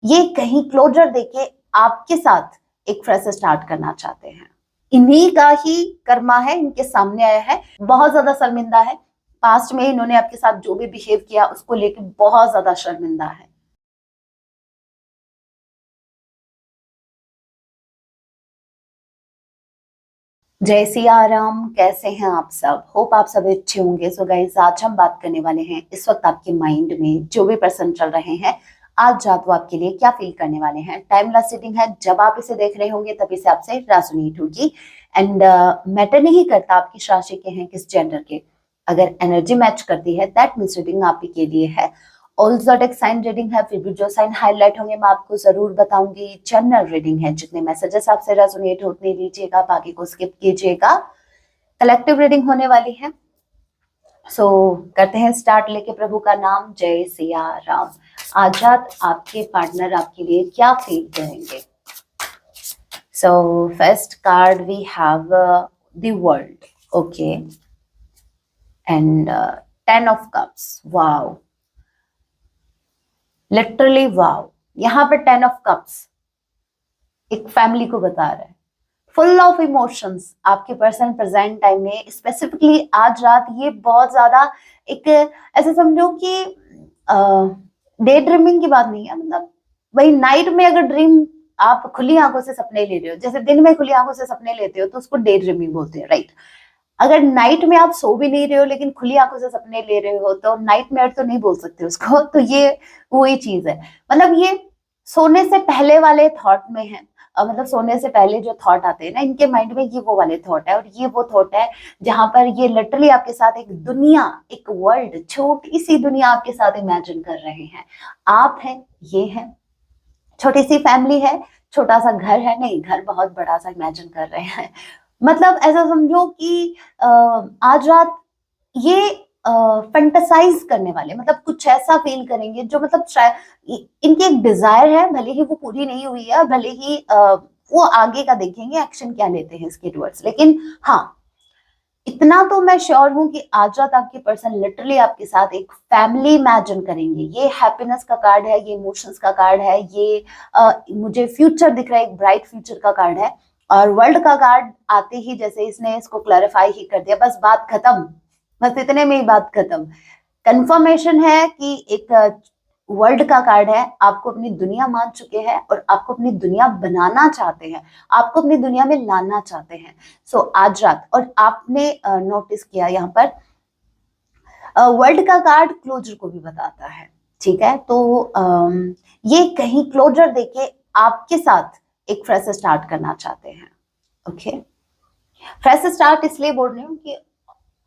ये कहीं क्लोजर देके आपके साथ एक फ्रेश स्टार्ट करना चाहते हैं। इन्हीं का ही कर्मा है, इनके सामने आया है, बहुत ज्यादा शर्मिंदा है। पास्ट में इन्होंने आपके साथ जो भी बिहेव किया उसको लेके बहुत ज्यादा शर्मिंदा है। जय सिया राम, कैसे हैं आप सब? होप आप सब अच्छे होंगे। सो गाइस, आज हम बात करने वाले हैं इस वक्त आपके माइंड में जो भी पर्सन चल रहे हैं, आज रात वो आपके लिए क्या फील करने वाले हैं। टाइमलेस रीडिंग है, जब आप इसे देख रहे होंगे तभी से आपसे रेजोनेट होगी। एंड मैटर नहीं करता आप किस राशि के हैं, किस जेंडर के। अगर एनर्जी मैच करती है दैट मीन्स रीडिंग आप ही के लिए है। ऑल ज़ोडिक साइन रीडिंग है, फिर भी जो साइन हाईलाइट होंगे मैं आपको जरूर बताऊंगी। जनरल रीडिंग है, जितने मैसेजेस आपसे रेजोनेट होने लीजिएगा, बाकी को स्किप कीजिएगा। कलेक्टिव रीडिंग होने वाली है। सो करते हैं स्टार्ट, लेके प्रभु का नाम। जय सिया राम। आज रात आपके पार्टनर आपके लिए क्या फील करेंगे? So first card we have the world, okay, and 10 of cups. Wow, literally wow. यहाँ पे 10 ऑफ कप्स एक फैमिली को बता रहा है, फुल ऑफ इमोशंस। आपके पर्सन प्रेजेंट टाइम में, स्पेसिफिकली आज रात, ये बहुत ज्यादा एक ऐसे समझो कि डे ड्रीमिंग की बात नहीं है, मतलब वही नाइट में अगर ड्रीम आप खुली आंखों से सपने ले रहे हो, जैसे दिन में खुली आंखों से सपने लेते हो तो उसको डे ड्रीमिंग बोलते हैं, राइट। अगर नाइट में आप सो भी नहीं रहे हो लेकिन खुली आंखों से सपने ले रहे हो तो नाइटमेयर तो नहीं बोल सकते उसको। तो ये वही चीज है, मतलब ये सोने से पहले वाले थॉट में है। मतलब सोने से पहले जो थॉट आते हैं ना इनके माइंड में, ये वो वाले थॉट है। और ये वो थॉट है जहां पर ये लिटरली आपके साथ एक दुनिया, एक वर्ल्ड, छोटी सी दुनिया आपके साथ इमेजिन कर रहे हैं। आप हैं, ये है, छोटी सी फैमिली है, छोटा सा घर है, नहीं घर बहुत बड़ा सा इमेजिन कर रहे हैं। मतलब ऐसा समझो कि आज रात ये फैंटेसाइज करने वाले, मतलब कुछ ऐसा फील करेंगे जो मतलब इनकी एक डिजायर है, भले ही वो पूरी नहीं हुई है, भले ही वो आगे का देखेंगे एक्शन क्या लेते हैं इसके टुवर्ड्स। लेकिन हाँ, इतना तो मैं श्योर हूं कि आज रात आपके पर्सन लिटरली आपके साथ एक फैमिली इमेजिन करेंगे। ये हैप्पीनेस का कार्ड है, ये इमोशंस का कार्ड है, ये मुझे फ्यूचर दिख रहा है, एक ब्राइट फ्यूचर का कार्ड है। और वर्ल्ड का कार्ड आते ही जैसे इसने इसको क्लैरिफाई ही कर दिया, बस बात खत्म, बस इतने में ही बात खत्म। कंफर्मेशन है कि एक वर्ल्ड का कार्ड है, आपको अपनी दुनिया मान चुके हैं और आपको अपनी दुनिया बनाना चाहते हैं, आपको अपनी दुनिया में लाना चाहते हैं। सो आज रात, और आपने नोटिस किया यहाँ पर वर्ल्ड का कार्ड क्लोजर को भी बताता है, ठीक है। तो ये कहीं क्लोजर देके आपके साथ एक फ्रेश स्टार्ट करना चाहते हैं, ओके। फ्रेश स्टार्ट इसलिए बोल रही हूँ कि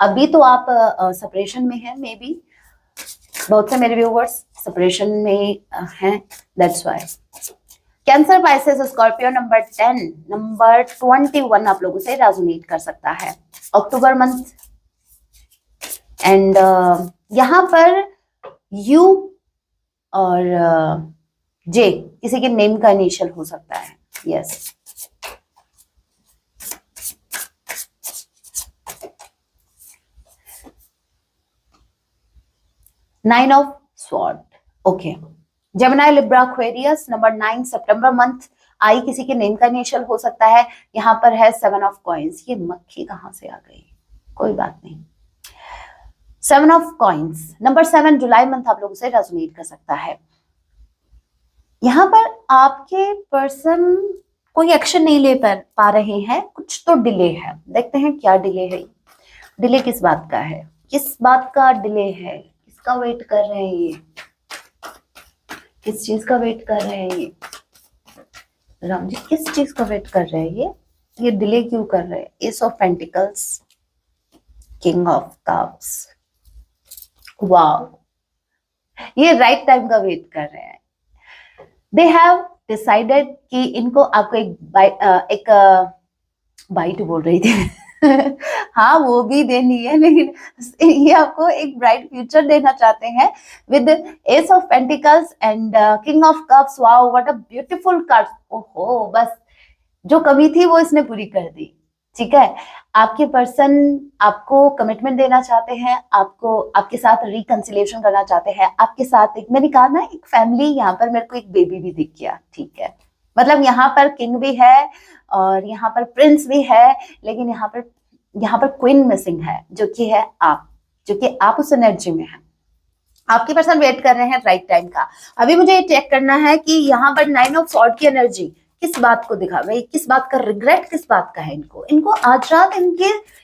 अभी तो आप सेपरेशन में हैं, मे बी बहुत से मेरे व्यूवर्स सेपरेशन में हैं, that's why. Cancer, Pisces, Scorpio, number 10, number 21 आप लोगों से रेजोनेट कर सकता है। अक्टूबर मंथ, एंड यहाँ पर यू और जे किसी के नेम का इनिशियल हो सकता है, yes. Nine of sword, okay. Gemini, Libra, Aquarius, number 9, सितंबर मंथ। आई किसी के नेम का इनिशियल हो सकता है। यहाँ पर है 7 ऑफ कॉइंस। ये मक्खी कहाँ से आ गई, कोई बात नहीं। 7 of coins, number 7, July month आप लोगों से रेजोनेट कर सकता है। यहाँ पर आपके पर्सन कोई एक्शन नहीं ले पा रहे हैं, कुछ तो डिले है। देखते हैं क्या डिले है। डिले किस बात का है, किस बात का डिले है, किसका वेट कर रहे हैं ये, किस चीज का वेट कर रहे हैं ये? राम जी, किस चीज का वेट कर रहे हैं ये डिले क्यों कर रहे हैं? S of pentacles, king of cups, wow, ये राइट टाइम का वेट कर रहे हैं। दे हैव डिसाइडेड कि इनको आपको एक बाइट बोल रही थी हाँ वो भी देनी है, लेकिन ये आपको एक ब्राइट फ्यूचर देना चाहते हैं with S of pentacles and king of cups. Wow, what a beautiful card. ओहो, बस जो कमी थी वो इसने पूरी कर दी। ठीक है। आपके पर्सन आपको कमिटमेंट देना चाहते हैं, आपको आपके साथ रिकंसिलिएशन करना चाहते हैं, आपके साथ एक, मैंने कहा ना एक फैमिली, यहाँ पर मेरे को एक बेबी भी दिख गया, ठीक है। मतलब यहाँ पर किंग भी है और यहाँ पर प्रिंस भी है, लेकिन यहाँ पर क्वीन मिसिंग है, जो कि है आप, जो कि आप उस एनर्जी में है। आपके पर्सन वेट कर रहे हैं राइट टाइम का। अभी मुझे ये चेक करना है कि यहाँ पर 9 ऑफ सॉर्ड की एनर्जी किस बात को दिखा रही है, किस बात का रिग्रेट, किस बात का है इनको आज रात,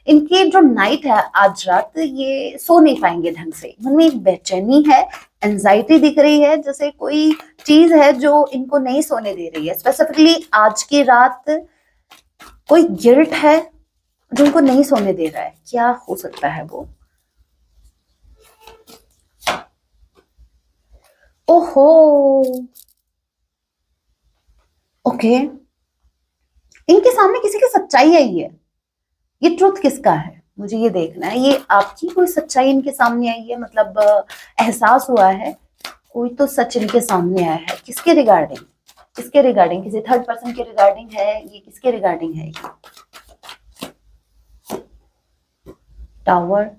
इनके जो नाइट है आज रात, ये सो नहीं पाएंगे ढंग से। उनमें एक बेचैनी है, एंजाइटी दिख रही है, जैसे कोई चीज है जो इनको नहीं सोने दे रही है। स्पेसिफिकली आज की रात कोई गिल्ट है जो उनको नहीं सोने दे रहा है। क्या हो सकता है वो? ओहो, ओके, इनके सामने किसी की सच्चाई आई है। ये ट्रुथ किसका है मुझे ये देखना है। ये आपकी कोई सच्चाई इनके सामने आई है, मतलब एहसास हुआ है, कोई तो सच इनके सामने आया है। किसके रिगार्डिंग? किसके रिगार्डिंग? किसी थर्ड पर्सन के रिगार्डिंग है ये? किसके रिगार्डिंग है ये? Tower,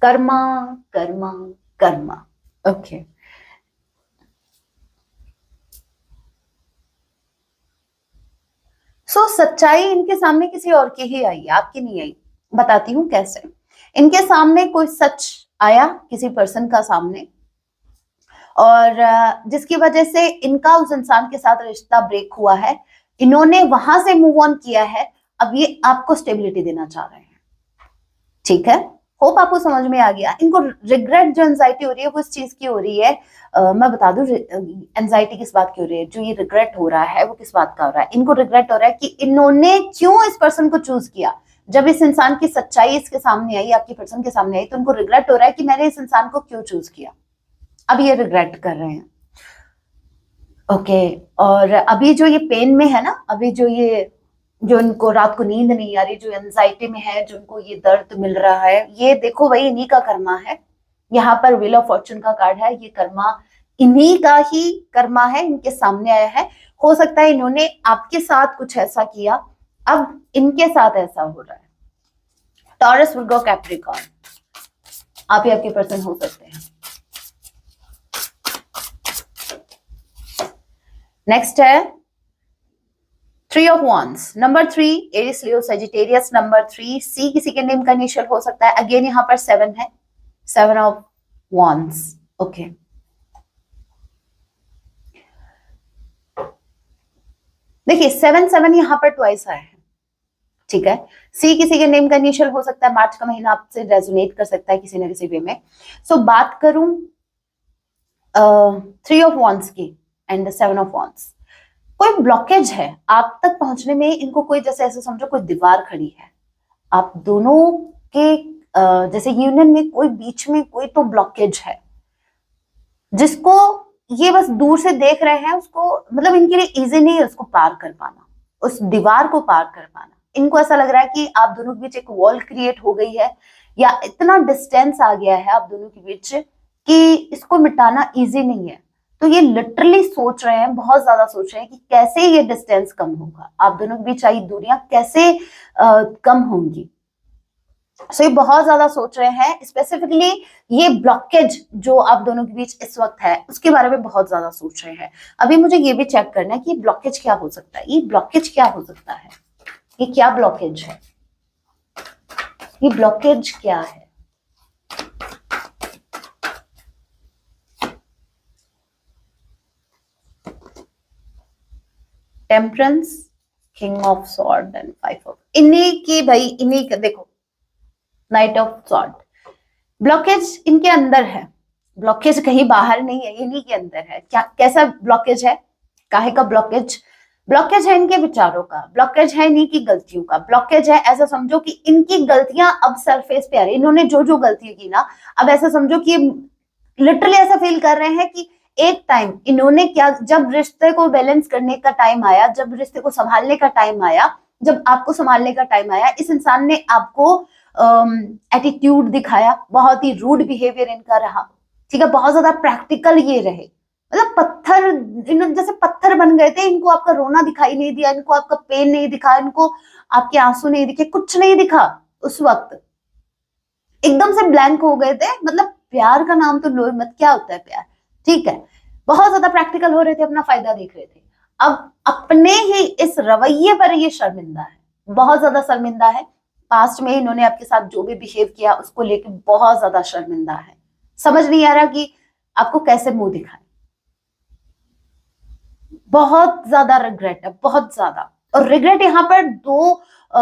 Karma, Karma, Karma, okay. सच्चाई इनके सामने किसी और की ही आई है, आपकी नहीं आई। बताती हूँ कैसे। इनके सामने कोई सच आया किसी पर्सन का सामने, और जिसकी वजह से इनका उस इंसान के साथ रिश्ता ब्रेक हुआ है। इन्होंने वहां से मूव ऑन किया है, अब ये आपको स्टेबिलिटी देना चाह रहे हैं, ठीक है। होप आपको समझ में आ गया। इनको रिग्रेट जो एंजाइटी हो रही है वो इस चीज की हो रही है, मैं बता दूं एंजाइटी किस बात की हो रही है। जो ये रिग्रेट हो रहा है वो किस बात का हो रहा है? इनको रिग्रेट हो रहा है कि इन्होंने क्यों इस पर्सन को चूज किया। जब इस इंसान की सच्चाई इसके सामने आई, आपकी पर्सन के सामने आई, तो उनको रिग्रेट हो रहा है कि मैंने इस इंसान को क्यों चूज किया। अब ये रिग्रेट कर रहे हैं, ओके। और अभी जो ये पेन में है ना, अभी जो इनको रात को नींद नहीं आ रही, जो एंजाइटी में है, जो इनको ये दर्द मिल रहा है, ये देखो भाई इन्हीं का कर्मा है। यहाँ पर व्हील ऑफ फॉर्चून का कार्ड है, ये कर्मा इन्हीं का ही कर्मा है, इनके सामने आया है। हो सकता है इन्होंने आपके साथ कुछ ऐसा किया, अब इनके साथ ऐसा हो रहा है। टॉरस, विर्गो, कैप्रिकॉर्न, आप ही आपके पर्सन हो सकते हैं। नेक्स्ट है 3 of wands, number 3, Aries, Leo, Sagittarius, number 3, सी किसी के नेम का इनिशियल हो सकता है। अगेन यहाँ पर 7 है, 7 ऑफ wands, ओके। देखिए 7 यहाँ पर ट्वाइस आया है, ठीक है। सी किसी के नेम का इनिशियल हो सकता है, मार्च का महीना आपसे रेजोनेट कर सकता है किसी न किसी वे में। बात करूं 3 ऑफ wands की एंड 7 ऑफ wands, कोई ब्लॉकेज है आप तक पहुंचने में। इनको कोई, जैसे ऐसे समझो कोई दीवार खड़ी है आप दोनों के, जैसे यूनियन में कोई बीच में कोई तो ब्लॉकेज है, जिसको ये बस दूर से देख रहे हैं। उसको मतलब इनके लिए इजी नहीं है उसको पार कर पाना, उस दीवार को पार कर पाना। इनको ऐसा लग रहा है कि आप दोनों के बीच एक वॉल क्रिएट हो गई है, या इतना डिस्टेंस आ गया है आप दोनों के बीच कि इसको मिटाना इजी नहीं है। तो ये लिटरली सोच रहे हैं, बहुत ज्यादा सोच रहे हैं कि कैसे ये डिस्टेंस कम होगा, आप दोनों के बीच आई दूरियां कैसे कम होंगी। ये बहुत ज्यादा सोच रहे हैं। स्पेसिफिकली ये ब्लॉकेज जो आप दोनों के बीच इस वक्त है उसके बारे में बहुत ज्यादा सोच रहे हैं। अभी मुझे ये भी चेक करना है कि ये ब्लॉकेज क्या हो सकता है। ये ब्लॉकेज क्या हो सकता है? ये क्या ब्लॉकेज है? ये ब्लॉकेज क्या है? Temperance, king of sword and 5 of, इन्हीं की भाई, इन्हीं का देखो, नाइट ऑफ सॉर्ड। ब्लॉकेज इनके अंदर है, ब्लॉकेज कहीं बाहर नहीं है, इन्हीं के अंदर है। क्या, कैसा ब्लॉकेज है? काहे का ब्लॉकेज? ब्लॉकेज है इनके विचारों का, ब्लॉकेज है इन्हीं की गलतियों का, ब्लॉकेज है ऐसा समझो कि इनकी गलतियां अब सरफेस पे आ रही। इन्होंने जो जो गलतियां की ना, अब ऐसा समझो कि लिटरली ऐसा फील कर रहे हैं कि एक टाइम इन्होंने क्या, जब रिश्ते को बैलेंस करने का टाइम आया, जब रिश्ते को संभालने का टाइम आया, जब आपको संभालने का टाइम आया, इस इंसान ने आपको एटीट्यूड दिखाया, बहुत ही रूड बिहेवियर इनका रहा, ठीक है, बहुत ज्यादा प्रैक्टिकल ये रहे, मतलब पत्थर, इन जैसे पत्थर बन गए थे। इनको आपका रोना दिखाई नहीं दिया, इनको आपका पेन नहीं दिखा, इनको आपके आंसू नहीं दिखे, कुछ नहीं दिखा उस वक्त। एकदम से ब्लैंक हो गए थे। मतलब प्यार का नाम तो लो मत, क्या होता है प्यार, ठीक है। बहुत ज्यादा प्रैक्टिकल हो रहे थे, अपना फायदा देख रहे थे। अब अपने ही इस रवैये पर ये शर्मिंदा है, बहुत ज्यादा शर्मिंदा है। पास्ट में इन्होंने आपके साथ जो भी बिहेव किया उसको लेके बहुत ज्यादा शर्मिंदा है। समझ नहीं आ रहा कि आपको कैसे मुंह दिखाए। बहुत ज्यादा रिग्रेट है, बहुत ज्यादा। और रिग्रेट यहाँ पर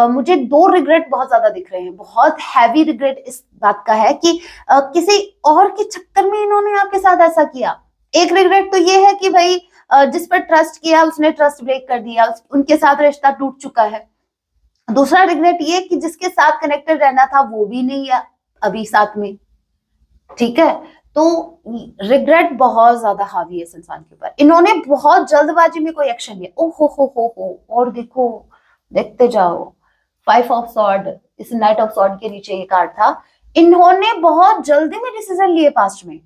मुझे दो रिग्रेट बहुत ज्यादा दिख रहे हैं। बहुत हैवी रिग्रेट इस बात का है कि किसी और के चक्कर में इन्होंने आपके साथ ऐसा किया। एक रिग्रेट तो ये है कि भाई जिस पर ट्रस्ट किया उसने ट्रस्ट ब्रेक कर दिया, उनके साथ रिश्ता टूट चुका है। दूसरा रिग्रेट ये कि जिसके साथ कनेक्टेड रहना था वो भी नहीं है अभी साथ में, ठीक है। तो रिग्रेट बहुत ज्यादा हावी है इस इंसान के ऊपर। इन्होंने बहुत जल्दबाजी में कोई एक्शन लिया, ओ हो। और देखो, देखते जाओ, 5 ऑफ सॉर्ड, इस नाइट ऑफ सॉर्ड के नीचे ये कार्ड था। इन्होंने बहुत जल्दी में डिसीजन लिए पास्ट में,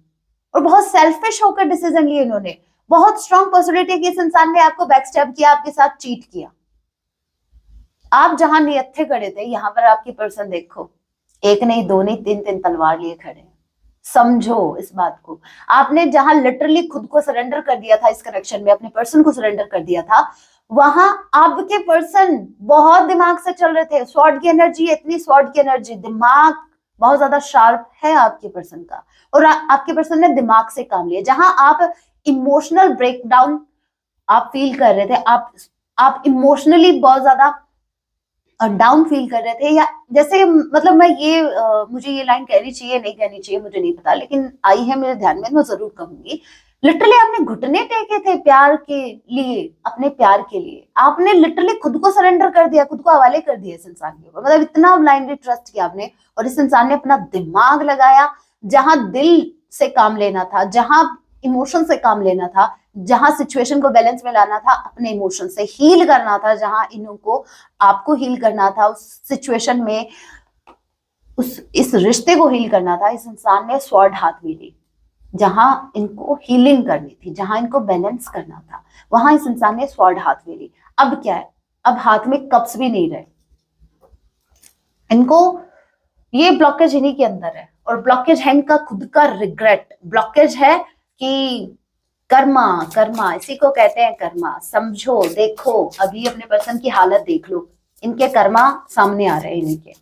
और बहुत सेल्फिश होकर डिसीजन लिए इन्होंने। बहुत स्ट्रॉन्ग पॉसिबिलिटी है कि इस इंसान ने आपको बैकस्टैब किया, आपके साथ चीट किया। आप जहां नियत्थे खड़े थे, यहां पर आपकी पर्सन देखो, एक नहीं, दो नहीं, तीन तीन तलवार लिए खड़े हैं। समझो इस बात को। आपने जहां लिटरली खुद को सरेंडर कर दिया था, इस कनेक्शन में अपने पर्सन को सरेंडर कर दिया था, वहां आपके पर्सन बहुत दिमाग से चल रहे थे। स्वॉर्ड की एनर्जी, इतनी स्वॉर्ड की एनर्जी, दिमाग बहुत ज्यादा शार्प है आपके पर्सन का, और आपके पर्सन ने दिमाग से काम लिया। जहां आप इमोशनल ब्रेकडाउन आप फील कर रहे थे, आप इमोशनली बहुत ज्यादा डाउन फील कर रहे थे, या जैसे मतलब मैं ये मुझे ये लाइन कहनी चाहिए नहीं कहनी चाहिए मुझे नहीं पता, लेकिन आई है मेरे ध्यान में, मैं जरूर कहूंगी। लिटरली आपने घुटने टेके थे प्यार के लिए, अपने प्यार के लिए। आपने लिटरली खुद को सरेंडर कर दिया, खुद को हवाले कर दिया इस इंसान के ऊपर। मतलब इतना ब्लाइंडली ट्रस्ट किया आपने, और इस इंसान ने अपना दिमाग लगाया। जहां दिल से काम लेना था, जहां इमोशन से काम लेना था, जहां सिचुएशन को बैलेंस में लाना था, अपने इमोशन से हील करना था, जहां इनको आपको हील करना था, उस सिचुएशन में इस रिश्ते को हील करना था, इस इंसान ने स्वॉर्ड हाथ में ली। जहां इनको हीलिंग करनी थी, जहां इनको बैलेंस करना था, वहां इस इंसान ने स्वॉर्ड हाथ में ली। अब क्या है, अब हाथ में कप्स भी नहीं रहे। इनको ये ब्लॉकेज इन्हीं के अंदर है, और ब्लॉकेज है इनका खुद का रिग्रेट। ब्लॉकेज है कि कर्मा, कर्मा इसी को कहते हैं, कर्मा। समझो, देखो, अभी अपने पर्सन की हालत देख लो, इनके कर्मा सामने आ रहे हैं इनके।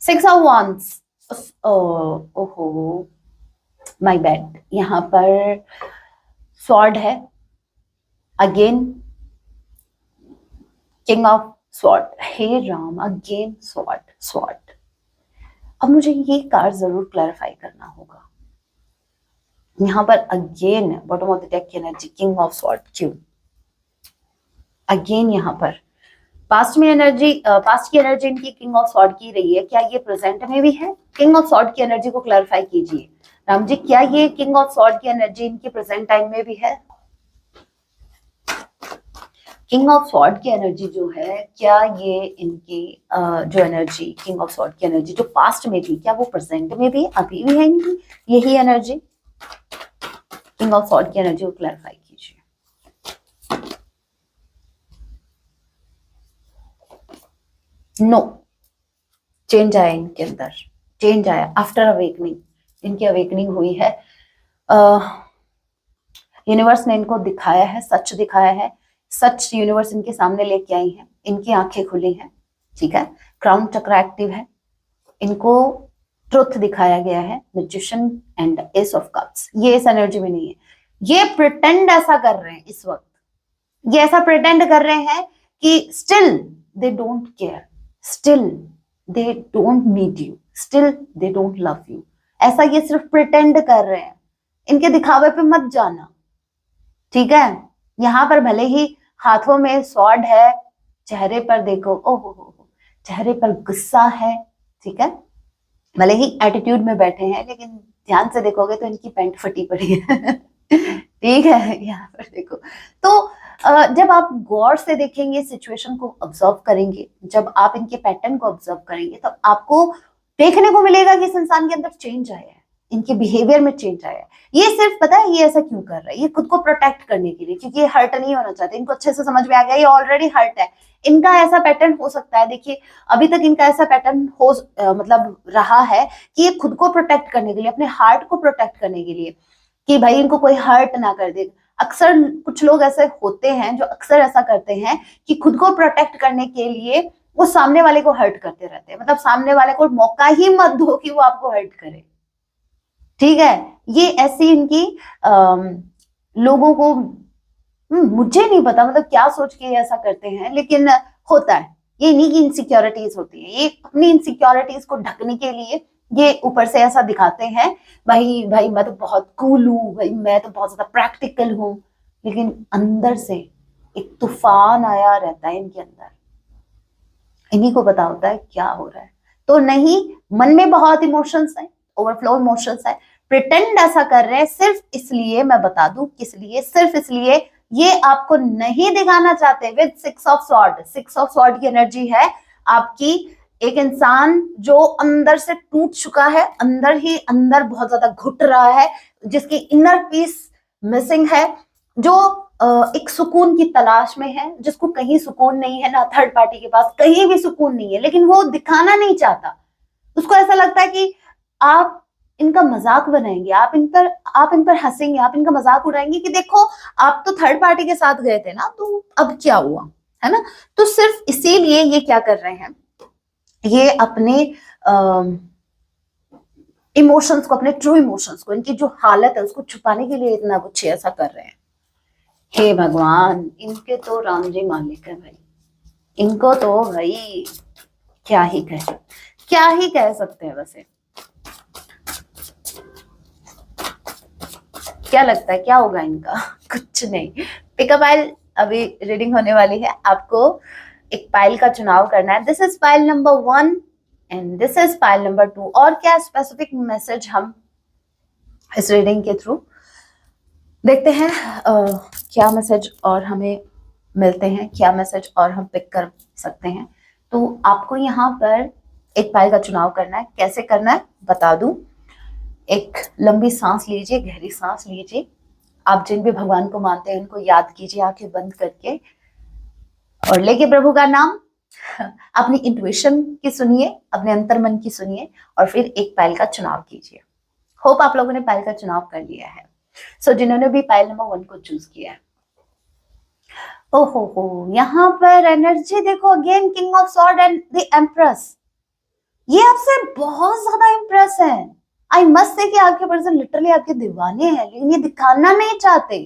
6 ऑफ wands, ओहो माय बैड, यहाँ पर स्वॉर्ड है अगेन, किंग ऑफ स्वॉर्ड। हे राम, अगेन स्वॉर्ड, स्वॉर्ड। अब मुझे ये कार्ड जरूर क्लैरिफाई करना होगा। यहाँ पर again bottom of the deck की एनर्जी, किंग ऑफ स्वॉर्ड, क्यों अगेन यहाँ पर? पास्ट में एनर्जी, पास्ट की एनर्जी इनकी किंग ऑफ स्वॉर्ड की रही है, क्या ये प्रेजेंट में भी है? किंग ऑफ स्वॉर्ड की एनर्जी को क्लैरिफाई कीजिए राम जी, क्या ये किंग ऑफ स्वॉर्ड की एनर्जी इनकी प्रेजेंट टाइम में भी है? किंग ऑफ स्वॉर्ड की एनर्जी जो है, क्या ये इनकी जो एनर्जी किंग ऑफ स्वॉर्ड की एनर्जी जो पास्ट में थी, क्या वो प्रेजेंट में भी अभी भी है इनकी यही एनर्जी? किंग ऑफ स्वॉर्ड की एनर्जी को क्लैरिफाई कीजिए। नो, चेंज आया इनके अंदर, चेंज आया आफ्टर अवेकनिंग। इनकी अवेकनिंग हुई है, यूनिवर्स ने इनको दिखाया है, सच दिखाया है। सच यूनिवर्स इनके सामने लेके आई है, इनकी आंखें खुली हैं, ठीक है। क्राउन चक्र एक्टिव है, इनको ट्रुथ दिखाया गया है, magician and S of cups. ये इस एनर्जी में नहीं है। ये प्रिटेंड ऐसा कर रहे हैं इस वक्त, ये ऐसा प्रिटेंड कर रहे हैं कि still they don't care, still they don't need you, still they don't love you. ऐसा ये सिर्फ प्रिटेंड कर रहे हैं। इनके दिखावे पे मत जाना, ठीक है। यहां पर भले ही हाथों में स्वॉर्ड है, चेहरे पर देखो, ओहो, चेहरे पर गुस्सा है, ठीक है। भले ही एटीट्यूड में बैठे हैं, लेकिन ध्यान से देखोगे तो इनकी पैंट फटी पड़ी है ठीक है, यहाँ पर देखो। तो जब आप गौर से देखेंगे, सिचुएशन को ऑब्जर्व करेंगे, जब आप इनके पैटर्न को ऑब्जर्व करेंगे, तो आपको देखने को मिलेगा कि इस इंसान के अंदर चेंज आया है। इनके बिहेवियर में चेंज आया है। ये सिर्फ पता है ये ऐसा क्यों कर रहा है, ये खुद को प्रोटेक्ट करने के लिए, क्योंकि ये हर्ट नहीं होना चाहते। इनको अच्छे से समझ में आ गया ये ऑलरेडी हर्ट है। इनका ऐसा पैटर्न हो सकता है, देखिए अभी तक इनका ऐसा पैटर्न हो मतलब रहा है कि ये खुद को प्रोटेक्ट करने के लिए, अपने हार्ट को प्रोटेक्ट करने के लिए, कि भाई इनको कोई हर्ट ना कर दे। अक्सर कुछ लोग ऐसे होते हैं जो अक्सर ऐसा करते हैं कि खुद को प्रोटेक्ट करने के लिए वो सामने वाले को हर्ट करते रहते हैं, मतलब सामने वाले को मौका ही मत दो कि वो आपको हर्ट करे, ठीक है। ये ऐसी इनकी लोगों को मुझे नहीं पता मतलब क्या सोच के ऐसा करते हैं, लेकिन होता है। ये नहीं कि इनसिक्योरिटीज होती है, ये अपनी इनसिक्योरिटीज को ढकने के लिए ये ऊपर से ऐसा दिखाते हैं, भाई भाई मैं तो बहुत कूल हूँ, भाई मैं तो बहुत ज्यादा प्रैक्टिकल हूँ, लेकिन अंदर से एक तूफान आया रहता है इनके अंदर। इन्हीं को पता होता है क्या हो रहा है। तो नहीं, मन में बहुत इमोशंस है, ओवरफ्लो इमोशंस है, प्रिटेंड ऐसा कर रहे हैं सिर्फ इसलिए, मैं बता दूं किस लिए, सिर्फ इसलिए ये आपको नहीं दिखाना चाहते। विद 6 ऑफ स्वॉर्ड की एनर्जी है आपकी, एक इंसान जो अंदर से टूट चुका है, अंदर ही अंदर बहुत ज्यादा घुट रहा है, जिसकी इनर पीस मिसिंग है, जो एक सुकून की तलाश में है, जिसको कहीं सुकून नहीं है, ना थर्ड पार्टी के पास कहीं भी सुकून नहीं है, लेकिन वो दिखाना नहीं चाहता। उसको ऐसा लगता है कि आप इनका मजाक बनाएंगे, आप इन पर हंसेंगे, आप इनका मजाक उड़ाएंगे कि देखो आप तो थर्ड पार्टी के साथ गए थे ना, तो अब क्या हुआ, है ना। तो सिर्फ इसीलिए ये क्या कर रहे हैं, ये अपने इमोशंस को, अपने ट्रू इमोशंस को, इनकी जो हालत है उसको छुपाने के लिए इतना कुछ ऐसा कर रहे हैं। हे भगवान, इनके तो राम जी मालिक है भाई, इनको तो भाई क्या ही कह सकते हैं। वैसे क्या लगता है क्या होगा इनका? कुछ नहीं। पिकअप पाइल अभी रीडिंग होने वाली है, आपको एक पाइल का चुनाव करना है। This is pile number 1 and this is pile number 2। और क्या स्पेसिफिक मैसेज हम इस रीडिंग के थ्रू देखते हैं, क्या मैसेज और हमें मिलते हैं, क्या मैसेज और हम पिक कर सकते हैं। तो आपको यहाँ पर एक पाइल का चुनाव करना है। कैसे करना है बता दूं। एक लंबी सांस लीजिए, गहरी सांस लीजिए। आप जिन भी भगवान को मानते हैं उनको याद कीजिए आंखें बंद करके, और लेके प्रभु का नाम अपनी इंट्यूशन की सुनिए, अपने अंतर मन की सुनिए, और फिर एक पाइल का चुनाव कीजिए। होप आप लोगों ने पाइल का चुनाव कर लिया है। सो जिन्होंने भी पाइल नंबर 1 को चूज किया है, ओहो, यहाँ पर एनर्जी देखो, again king of sword and the empress. ये आपसे बहुत ज्यादा इम्प्रेस है। आई मस्ट से कि आपके पर्सन लिटरली आपके दीवाने हैं, लेकिन ये दिखाना नहीं चाहते।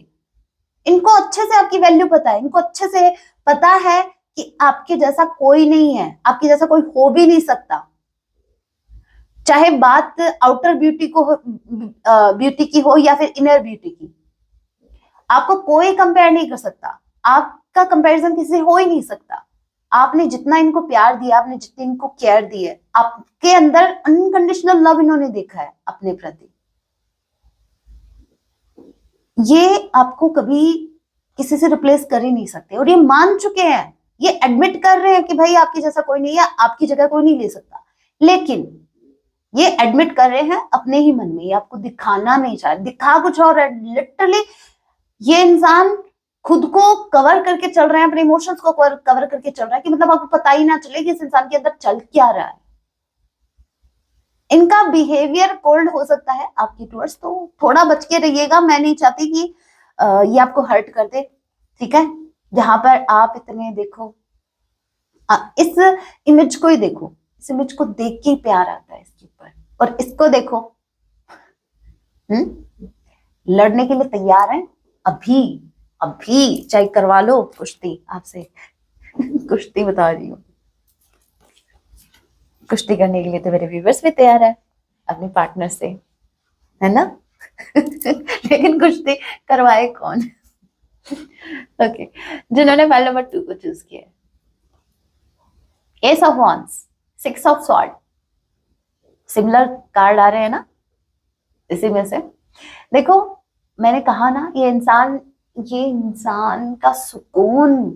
इनको अच्छे से आपकी वैल्यू पता है, इनको अच्छे से पता है कि आपके जैसा कोई नहीं है, आपके जैसा कोई हो भी नहीं सकता। चाहे बात आउटर ब्यूटी की हो या फिर इनर ब्यूटी की, आपको कोई कंपेयर नहीं कर सकता। आपका कंपैरिजन किसी से हो ही नहीं सकता। आपने जितना इनको प्यार दिया, आपने जितनी इनको केयर दी है, आपके अंदर अनकंडीशनल लव इन्होंने देखा है अपने प्रति। ये आपको कभी किसी से रिप्लेस कर ही नहीं सकते, और ये मान चुके हैं, ये एडमिट कर रहे हैं कि भाई आपकी जैसा कोई नहीं है, आपकी जगह कोई नहीं ले सकता। लेकिन ये एडमिट कर रहे हैं अपने ही मन में, ये आपको दिखाना नहीं चाह रहे, दिखा कुछ और है। लिटरली ये इंसान खुद को कवर करके चल रहे हैं, अपने इमोशंस को कवर करके चल रहा है, कि मतलब आपको पता ही ना चले कि इस इंसान के अंदर चल क्या रहा है। इनका बिहेवियर कोल्ड हो सकता है आपकी टूवर्ड्स, तो थोड़ा बच के रहिएगा। मैं नहीं चाहती कि ये आपको हर्ट कर दे, ठीक है। जहां पर आप इतने देखो, इस इमेज को ही देखो, इस इमेज को देख के प्यार आता है इसके ऊपर, और इसको देखो, लड़ने के लिए तैयार है अभी चाहे करवा लो कुश्ती आपसे। कुश्ती बता रही हूँ, कुश्ती करने के लिए तो मेरे व्यूवर्स भी तैयार है अपने पार्टनर से, है ना। लेकिन कुश्ती करवाए कौन? ओके, जिन्होंने फाइल नंबर 2 को चूज किया, ace of wands, 6 of sword, similar card आ रहे हैं ना इसी में से। देखो मैंने कहा ना, ये इंसान का सुकून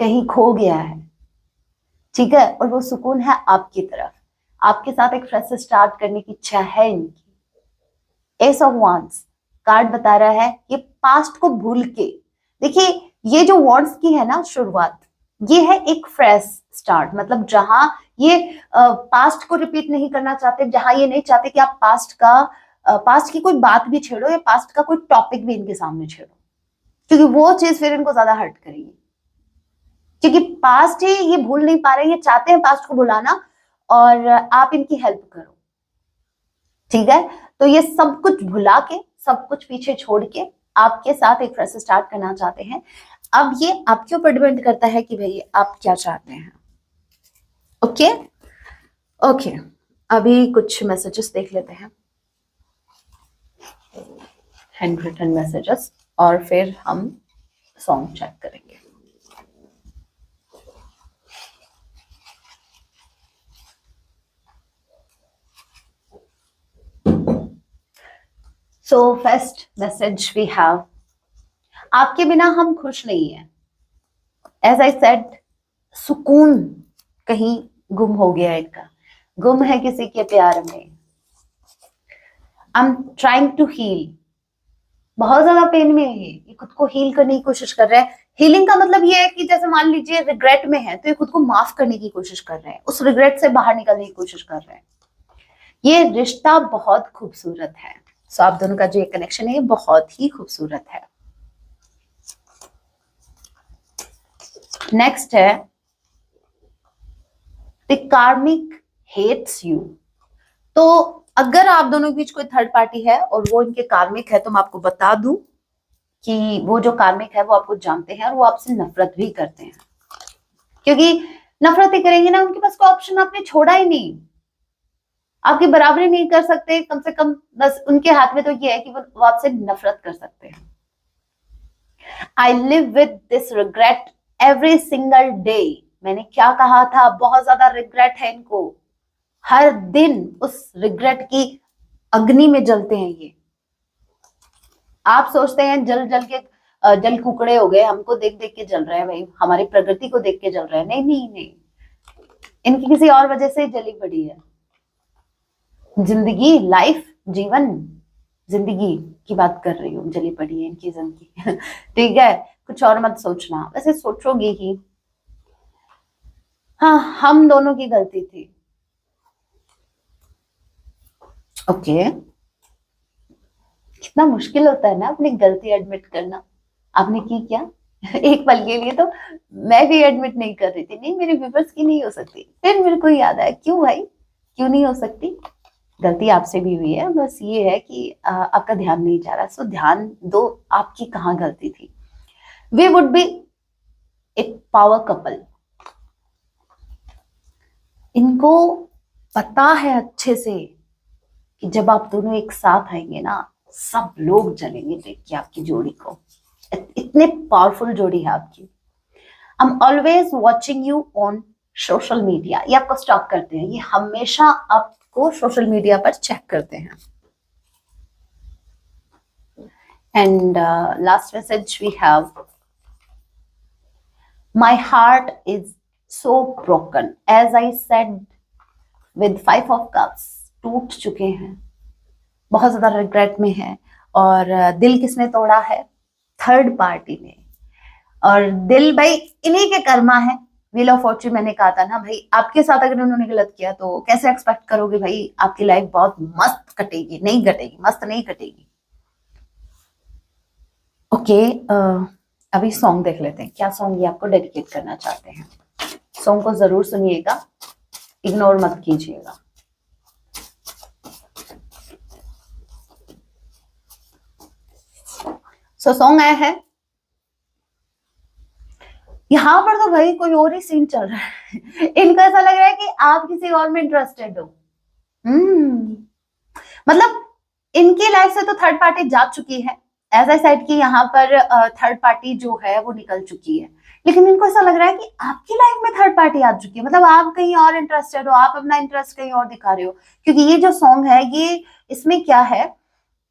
कहीं खो गया है, ठीक है, और वो सुकून है आपकी तरफ। आपके साथ एक फ्रेश स्टार्ट करने की इच्छा है इनकी, एस ऑफ वांड्स कार्ड बता रहा है ये पास्ट को भूल के, देखिए ये जो वांड्स की है ना शुरुआत, ये है एक फ्रेश स्टार्ट, मतलब जहां ये पास्ट को रिपीट नहीं करना चाहते, जहां ये नहीं चाहते कि आप पास्ट की कोई बात भी छेड़ो या पास्ट का कोई टॉपिक भी इनके सामने छेड़ो, क्योंकि वो चीज फिर इनको ज्यादा हर्ट करेगी, क्योंकि पास्ट ही ये भूल नहीं पा रहे, ये चाहते हैं पास्ट को भुलाना और आप इनकी हेल्प करो, ठीक है। तो ये सब कुछ भुला के, सब कुछ पीछे छोड़ के आपके साथ एक फ्रेश स्टार्ट करना चाहते हैं। अब ये आपके ऊपर डिपेंड करता है कि भाई आप क्या चाहते हैं। ओके ओके, अभी कुछ मैसेजेस देख लेते हैं, हैंड रिटन मैसेजेस, और फिर हम सॉन्ग चेक करेंगे। So first message we have, आपके बिना हम खुश नहीं हैं। As I said, सुकून कहीं गुम हो गया इनका, गुम है किसी के प्यार में। I'm trying to heal, बहुत ज्यादा पेन में है ये खुद को हील करने की कोशिश कर रहे हैं। हीलिंग का मतलब ये है कि जैसे मान लीजिए रिग्रेट में है तो ये खुद को माफ करने की कोशिश कर रहे हैं, उस रिग्रेट से बाहर निकलने की कोशिश कर रहे हैं। ये रिश्ता बहुत खूबसूरत है, सो आप दोनों का जो ये कनेक्शन है ये बहुत ही खूबसूरत है। नेक्स्ट है द कार्मिक हेट्स यू। तो अगर आप दोनों के बीच कोई थर्ड पार्टी है और वो इनके कार्मिक है, तो मैं आपको बता दूं कि वो जो कार्मिक है वो आपको जानते हैं और वो आपसे नफरत भी करते हैं, क्योंकि नफरत ही करेंगे ना, उनके पास कोई ऑप्शन आपने छोड़ा ही नहीं, आपकी बराबरी नहीं कर सकते, कम से कम बस उनके हाथ में तो ये है कि वो आपसे नफरत कर सकते हैं। I live with this regret every single day. मैंने क्या कहा था, बहुत ज्यादा रिग्रेट है इनको, हर दिन उस रिग्रेट की अग्नि में जलते हैं ये। आप सोचते हैं जल जल के जल कुकड़े हो गए, हमको देख देख के जल रहे हैं भाई, हमारी प्रगति को देख के जल रहे हैं। नहीं नहीं नहीं, इनकी किसी और वजह से जली पड़ी है। जिंदगी, लाइफ, जीवन, जिंदगी की बात कर रही हूँ, जली पड़ी है इनकी जिंदगी। ठीक है, कुछ और मत सोचना, वैसे सोचोगे ही। हाँ, हम दोनों की गलती थी। ओके, कितना मुश्किल होता है ना अपनी गलती एडमिट करना। आपने की क्या? एक पल के लिए तो मैं भी एडमिट नहीं कर रही थी, नहीं मेरे व्यूअर्स की नहीं हो सकती, फिर मेरे को याद आया, क्यों भाई, क्यों नहीं हो सकती? गलती आपसे भी हुई है, बस ये है कि आपका ध्यान नहीं जा रहा, सो ध्यान दो आपकी कहाँ गलती थी। वी वुड बी एक पावर कपल। इनको पता है अच्छे से कि जब आप दोनों एक साथ आएंगे ना, सब लोग जलेंगे देख के आपकी जोड़ी को, इतने पावरफुल जोड़ी है आपकी। I am always watching you on social media, ये आपको स्टॉक करते हैं, ये हमेशा आपको सोशल मीडिया पर चेक करते हैं। And last message we have, my heart is so broken as I said with 5 of cups, टूट चुके हैं, बहुत ज्यादा रिग्रेट में है। और दिल किसने तोड़ा है? थर्ड पार्टी ने। और दिल भाई इन्हीं के कर्मा है, व्हील ऑफ फॉर्च्यून। मैंने कहा था ना भाई, आपके साथ अगर उन्होंने गलत किया तो कैसे एक्सपेक्ट करोगे भाई आपकी लाइफ बहुत मस्त कटेगी? नहीं कटेगी, मस्त नहीं कटेगी। ओके, अभी सॉन्ग देख लेते हैं, क्या सॉन्ग ये आपको डेडिकेट करना चाहते हैं। सॉन्ग को जरूर सुनिएगा, इग्नोर मत कीजिएगा। सो सॉन्ग आया है, यहां पर तो भाई कोई और ही सीन चल रहा है। इनको ऐसा लग रहा है कि आप किसी और में इंटरेस्टेड हो। मतलब इनकी लाइफ से तो थर्ड पार्टी जा चुकी है, एज आई सेड कि यहाँ पर थर्ड पार्टी जो है वो निकल चुकी है, लेकिन इनको ऐसा लग रहा है कि आपकी लाइफ में थर्ड पार्टी आ चुकी है, मतलब आप कहीं और इंटरेस्टेड हो, आप अपना इंटरेस्ट कहीं और दिखा रहे हो। क्योंकि ये जो सॉन्ग है ये, इसमें क्या है,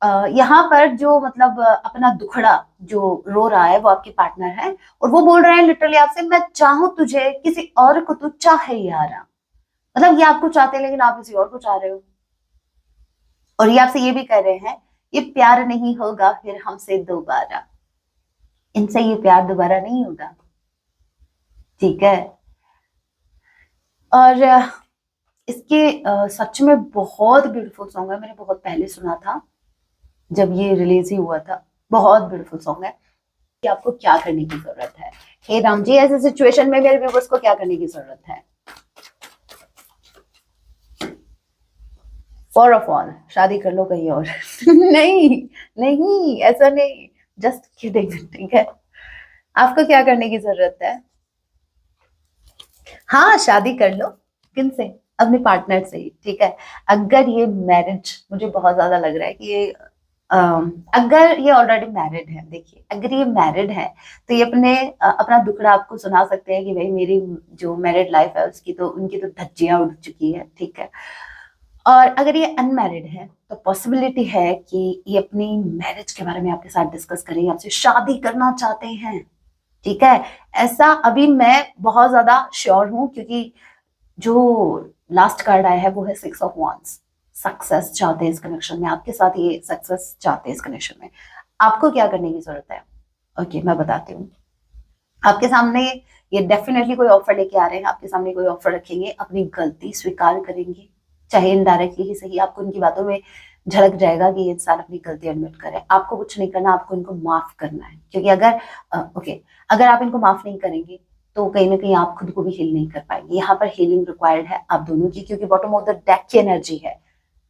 यहाँ पर जो मतलब अपना दुखड़ा जो रो रहा है वो आपके पार्टनर है, और वो बोल रहे हैं लिटरली आपसे, मैं चाहूं तुझे किसी और को तू चाहे यारा। मतलब ये आपको चाहते हैं लेकिन आप किसी और को चाह रहे हो। और ये आपसे ये भी कह रहे हैं ये प्यार नहीं होगा फिर हमसे दोबारा, इनसे ये प्यार दोबारा नहीं होगा, ठीक है। और इसके सच में बहुत ब्यूटीफुल सॉन्ग है, मैंने बहुत पहले सुना था जब ये रिलीज ही हुआ था, बहुत ब्यूटीफुल सॉन्ग है कि आपको क्या करने की जरूरत है। हे राम जी, ऐसे सिचुएशन में मेरे व्यूअर्स को क्या करने की जरूरत है? फॉर ऑफ ऑल, शादी कर लो कहीं और। नहीं नहीं, ऐसा नहीं, जस्ट किडिंग, ठीक है। आपको क्या करने की जरूरत है? हाँ, शादी कर लो, किनसे? अपने पार्टनर से ही, ठीक है। अगर ये मैरिज, मुझे बहुत ज्यादा लग रहा है कि ये अगर ये ऑलरेडी मैरिड है, देखिए अगर ये मैरिड है तो ये अपना दुखड़ा आपको सुना सकते हैं कि भाई मेरी जो मैरिड लाइफ है उसकी तो, उनकी तो धज्जियां उड़ चुकी है, ठीक है। और अगर ये अनमैरिड है तो पॉसिबिलिटी है कि ये अपनी मैरिज के बारे में आपके साथ डिस्कस करें, आपसे शादी करना चाहते हैं, ठीक है। ऐसा अभी मैं बहुत ज्यादा श्योर हूं क्योंकि जो लास्ट कार्ड आया है वो है 6 ऑफ wands। सक्सेस चाहते हैं इस कनेक्शन में, आपके साथ ये सक्सेस चाहते हैं इस कनेक्शन में। आपको क्या करने की जरूरत है? ओके, मैं बताती हूँ। आपके सामने ये डेफिनेटली कोई ऑफर लेके आ रहे हैं, आपके सामने कोई ऑफर रखेंगे, अपनी गलती स्वीकार करेंगे, चाहे इनडायरेक्टली ही सही। आपको उनकी बातों में झलक जाएगा कि ये इंसान अपनी गलती एडमिट करे। आपको कुछ नहीं करना, आपको इनको माफ करना है, क्योंकि अगर आप इनको माफ नहीं करेंगे तो कहीं ना कहीं आप खुद को भी हील नहीं कर पाएंगे। यहाँ पर हीलिंग रिक्वायर्ड है आप दोनों की, क्योंकि बॉटम ऑफ द डेक की एनर्जी है।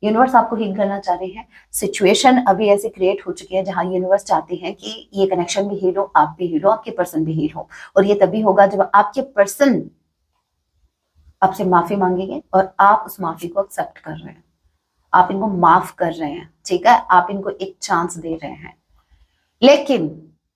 यूनिवर्स आपको हील करना चाह रहे हैं। सिचुएशन अभी ऐसी क्रिएट हो चुकी है जहां यूनिवर्स चाहते हैं कि ये कनेक्शन भी हील हो, आप भी हील हो, आपके पर्सन भी हील हो। और ये तभी होगा जब आपके पर्सन आपसे माफी मांगेंगे और आप उस माफी को एक्सेप्ट कर रहे हैं, आप इनको माफ कर रहे हैं, ठीक है, आप इनको एक चांस दे रहे हैं। लेकिन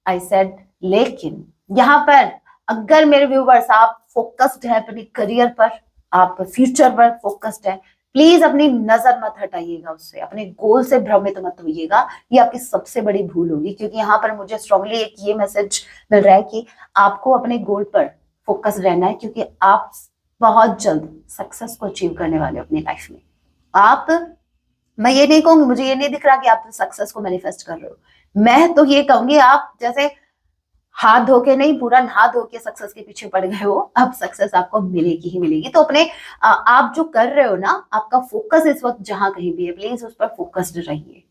आई सेड लेकिन, यहाँ पर अगर मेरे व्यूवर्स आप फोकस्ड है अपने करियर पर, आप फ्यूचर पर फोकस्ड है, प्लीज अपनी नजर मत हटाइएगा उससे, अपने गोल से भ्रमित मत होइएगा। ये आपकी सबसे बड़ी भूल होगी, क्योंकि यहाँ पर मुझे स्ट्रांगली एक ये मैसेज मिल रहा है कि आपको अपने गोल पर फोकस रहना है, क्योंकि आप बहुत जल्द सक्सेस को अचीव करने वाले हो अपनी लाइफ में। मैं ये नहीं कहूंगी, मुझे ये नहीं दिख रहा कि आप सक्सेस को मैनिफेस्ट कर रहे हो। मैं तो ये कहूंगी आप जैसे हाथ धो के नहीं, पूरा नहा धो के सक्सेस के पीछे पड़ गए हो, अब सक्सेस आपको मिलेगी ही मिलेगी। तो अपने आप जो कर रहे हो ना, आपका फोकस इस वक्त जहां कहीं भी है, प्लीज उस पर फोकस्ड रहिए।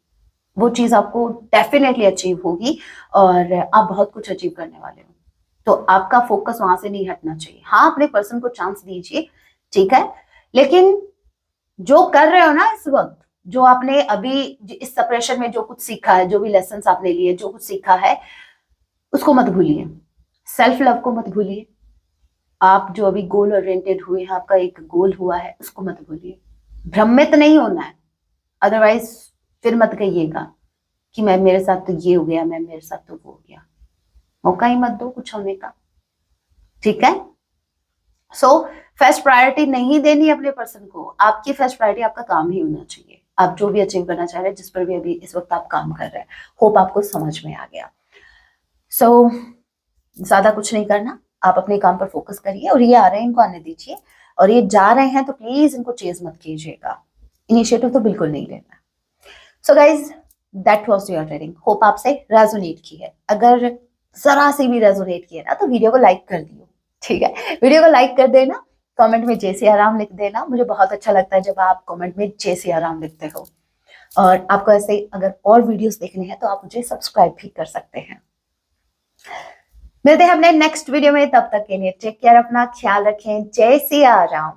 वो चीज आपको डेफिनेटली अचीव होगी और आप बहुत कुछ अचीव करने वाले हो। तो आपका फोकस वहां से नहीं हटना चाहिए। हाँ, अपने पर्सन को चांस दीजिए, ठीक है, लेकिन जो कर रहे हो ना इस वक्त, जो आपने अभी इस सेपरेशन में जो कुछ सीखा है, जो भी लेसन आपने लिए, जो कुछ सीखा है, उसको मत भूलिए। सेल्फ लव को मत भूलिए। आप जो अभी गोल ओरिएंटेड हुए हैं, आपका एक गोल हुआ है, उसको मत भूलिए। भ्रमित नहीं होना है, अदरवाइज फिर मत कहिएगा कि मैं, मेरे साथ तो ये हो गया, मैं, मेरे साथ तो वो हो गया। मौका ही मत दो कुछ होने का, ठीक है। सो फर्स्ट प्रायोरिटी नहीं देनी अपने पर्सन को। आपकी फर्स्ट प्रायोरिटी आपका काम ही होना चाहिए। आप जो भी अचीव करना चाह रहे हैं, जिस पर भी अभी इस वक्त आप काम कर रहे हैं, होप आपको समझ में आ गया। सो ज्यादा कुछ नहीं करना, आप अपने काम पर फोकस करिए। और ये आ रहे हैं, इनको आने दीजिए, और ये जा रहे हैं तो प्लीज इनको चेज मत कीजिएगा, इनिशिएटिव तो बिल्कुल नहीं लेना। So guys, that was your reading. Hope आपसे रेजोनेट की है। अगर जरा सी भी रेजोनेट की है ना तो वीडियो को लाइक कर दियो, ठीक है। वीडियो को लाइक कर देना, कमेंट में जय सिया राम लिख देना। मुझे बहुत अच्छा लगता है जब आप कमेंट में जय सिया राम लिखते हो। और आपको ऐसे अगर और वीडियोस देखने हैं तो आप मुझे सब्सक्राइब भी कर सकते हैं। मिलते हैं अपने नेक्स्ट वीडियो में, तब तक के लिए टेक केयर, अपना ख्याल रखें। जय सिया राम।